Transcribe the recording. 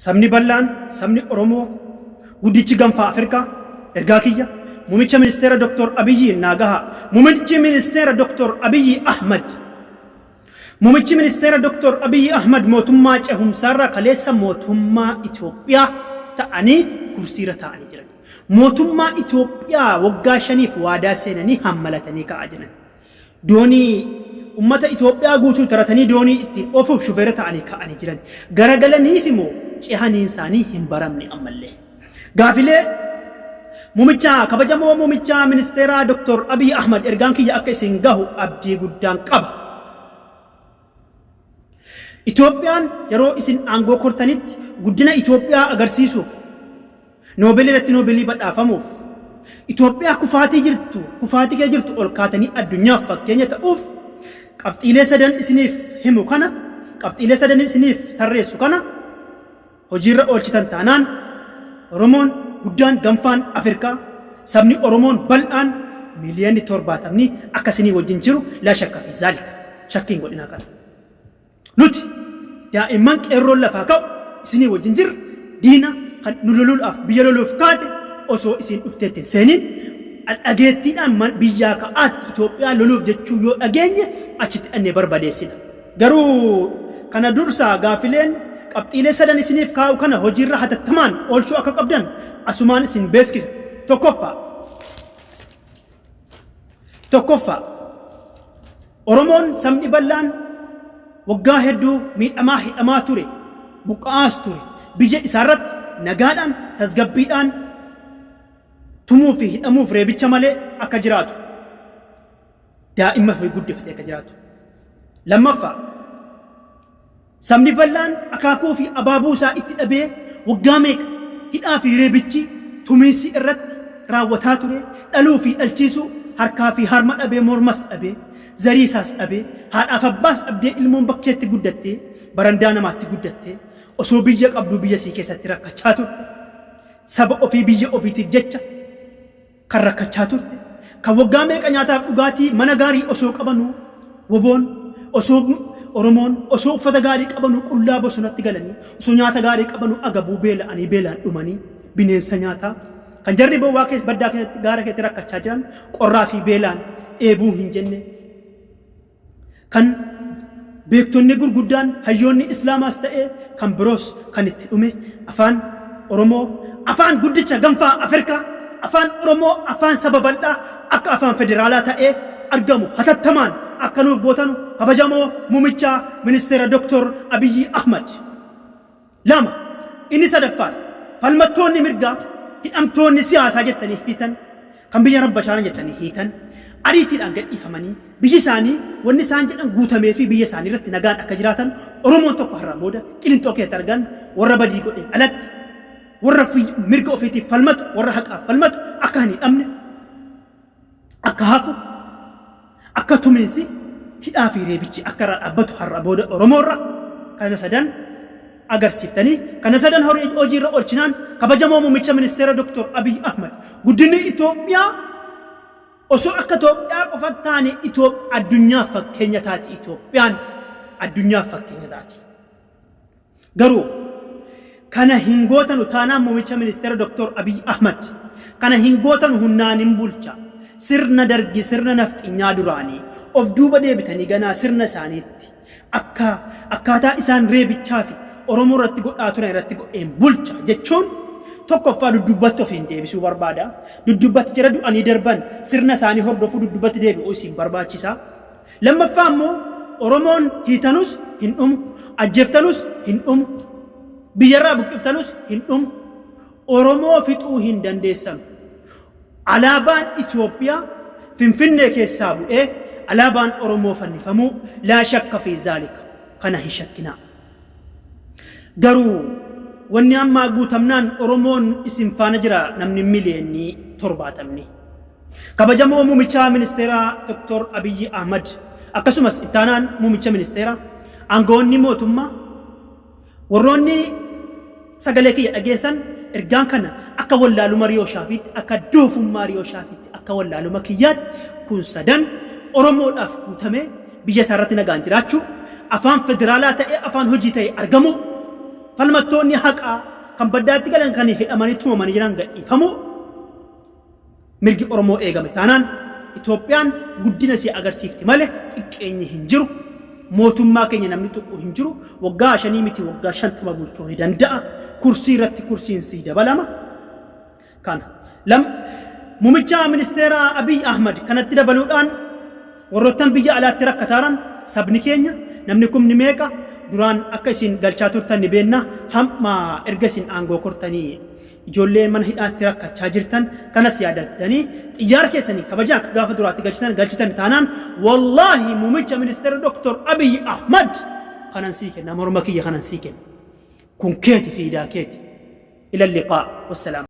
Sabni bal'aan, sabni Oromoo, guddichi gaanfa Afrikaa, ergaa kiyya, muummicha ministeera Dr. Abiyyi Naagaha, muummichi ministeera Dr. Abiyyi Ahmad. Muummichi ministeera Dr. Abiyyi Ahmad mootummaa cehumsaarraa kaleessa mootummaa Itoophiyaa ta'anii kursiira ta'anii jiran. Mootummaa Itoophiyaa waggaa 5 waadaa seenanii hammalatanii ka'aa jiran. Doonii ummata Itoophiyaa guutuu taratanii doonii ittiin ofuuf shufeera ta'anii ka'anii jiran. Garagalaniif immoo cehaniin isaanii hin baramne ammallee. Gaafilee muummicha kabajamoo muummicha ministeera Dr. Abiyyi Ahmad ergaan kiyya akka isin gahu abdii guddaan qaba. Itoophiyaan yeroo isin aangoo kortanitti guddina Itoophiyaa agarsiisuuf Noobelii irratti Noobelii badhaafamuuf Itoophiyaa kufaatii jirtu ol kaatanii addunyaaf fakkeenya ta'uuf qabxiilee sadan isiniif himu kana qabxiilee sadan isiniif tarreessu kana hojiirra oolchitan taanaan Oromoon guddaan gaanfaan Afrikaa sabni Oromoon bal'aan miiliyoonni 70 akkasinii wajjin jiru la shakka fi zaalika shakkiin godhina kana. Nuti daa'imman qeerroon lafaa ka'u isinii wajjin jirra diina kan nu loluudhaaf biyya loluuf kaate osoo isin dhufteetti seeniin dhageettiidhaan biyyaa ka'aatti Itoophiyaa loluuf jechuu yoo dhageenye achitti annee barbadeessina. Garuu kana dursaa gaafileen qabxiilee sadan isiniif kaa'u kana hojiirra hatattamaan oolchuu akka qabdan asumaan isin beeksisa. Tokkoffaa Oromoon sabni bal'aan waggaa hedduu miidhamaa hidhamaa ture buqqa'aas ture biyya isaarratti nagaadhaan tasgabbiidhaan tumuu fi hidhamuuf reebicha malee akka jiraatu daa'imma fi guddifatee akka jiraatu. Lammaffaa sabni bal'aan akaakuu fi abaabuu isaa itti dhabee waggaa meeqa hidhaa fi reebichi tumiinsi irratti raawwataa ture dhaluu fi dhalchiisuu harkaa fi harma dhabee mormas dhabee zarii isaas dhabee haadhaaf abbaas dhabdee ilmoon bakkeetti guddattee barandaa namaatti guddattee osoo biyya qabduu biyya sii keessatti rakkachaa turte saba ofii biyya ofiitiif jecha kan rakkachaa turte kan waggaa meeqa nyaataaf dhugaatii mana gaarii osoo qabanuu woboon osoo Oromoon osoo uffata gaarii qabanuu qullaa bosonatti galanii osoo nyaata gaarii qabanuu agabuu beela'anii beelaan dhumanii bineensa nyaataa kan jarri bowwaa keessa baddaa keessatti gaara keessatti rakkachaa jiran qorraa fi beelaan eebuu hin jenne kan beektonni gurguddaan hayyoonni islaamaas ta'ee kan biroos kan itti dhume afaan Oromoo afaan guddicha gaanfaa Afrikaa afaan Oromoo afaan saba bal'aa akka afaan federaalaa ta'ee argamu hatattamaan akka nuuf bootanu kabajamoo muummicha ministeera Dr. Abiyyi Ahmad. Lama inni sadaffaan falmattoonni mirgaa hidhamtoonni siyaasaa jettanii hiitan kan biyya rabbashaana jettanii hiitan ariitiidhaan gadhiifamanii biyyi isaanii wanni isaan jedhan guutamee fi biyya isaanii irratti nagaan akka jiraatan Oromoon tokko har'aa booda qilintoo keessatti argan warra badii godhe alatti warra mirga ofiitiif falmatu warra haqaaf falmatu akka hin hidhamne akka hafu akka tumiinsi hidhaa fi reebichi akka irraa dhaabbatu har'aa booda Oromoorra kana sadan agarsiiftanii kana sadan hojiirra oolchinaan kabajamoo muummicha ministeera Dr. Abiyyi Ahmad guddinni Itoophiyaa osoo akka Itoophiyaa qofa taane addunyaaf fakkeenya taati. Itoophiyaan addunyaaf fakkeenya taati. Garuu kana hin gootanu taanaan muummicha ministeera Dr. Abiyyi Ahmad kana hin gootanu humnaan hin bulcha sirna dargi sirna nafxinyaa duraanii of duuba deebitanii ganaa sirna isaaniitti akkaataa isaan reebichaa fi Oromoo irratti godhaa turan irratti godheen bulcha jechuun tokkoffaa duddubbatti ofiin deebisuu barbaada. Duddubbatti jira du'anii darban sirna isaanii hordofuu duddubbatti deebi'uu isin barbaachisa. Lammaffaa immoo Oromoon hiitanus hin dhumu, ajjeeftanus hin dhumu, biyyarraa buqqiftanus hin dhumu, Oromoo fixuu hin dandeessan. Alaabaan Itoophiyaa Finfinnee keessaa bu'ee alaabaan Oromoo fannifamuu laa shakka fi zaalika kana hin shakkinaa. Garuu wanni ammaa guutamnaan Oromoon isin faana jira namni miliyoonii 70. Kabajamoo muummicha ministeera Dr. Abiyyi Ahmad akkasumas ittaanaan muummicha ministeera aangoonni mootummaa warroonni sagalee kiyya dhageessan ergaan kana akka wallaaluma Riyoo Shaafiitti akka doofummaa Riyoo Shaafiitti akka wallaaluma kiyyaatti kun sadan Oromoodhaaf guutamee biyya isaarratti nagaan jiraachuu afaan federaalaa ta'ee afaan hojii ta'ee argamu falmattoonni haqaa kan baddaatti galan kan hidhamanii tumamanii jiran gadhiifamuu mirgi Oromoo eegame taanaan Itoophiyaan guddina si agarsiifti malee xiqqeenyi hin jiru. Mootummaa keenya namni tuqu hin jiru. Waggaa 5 miti waggaa 50 bulchuu ni danda'a. Kursii irratti kursiin si dabalama. Kana muummicha ministeera Abiy Ahmad kanatti dabaluudhaan warroottan biyya alaatti rakkataaran sabni keenya namni kumni meeqa duraan akka isin galchaa turtan ni beenna hamma erga isin aangoo kortanii ijoollee mana hidhaatti rakkachaa jirtan kanas yaadattanii xiyyaara keessanii kabajaa akka gaafa duraatti galchitan taanaan wallaahi muummicha ministeera Dr. Abiy Ahmad kanan sii kenna morma kiyya kanan sii kenna kun keeti fiidaa keeti ila liqaa wassalaam.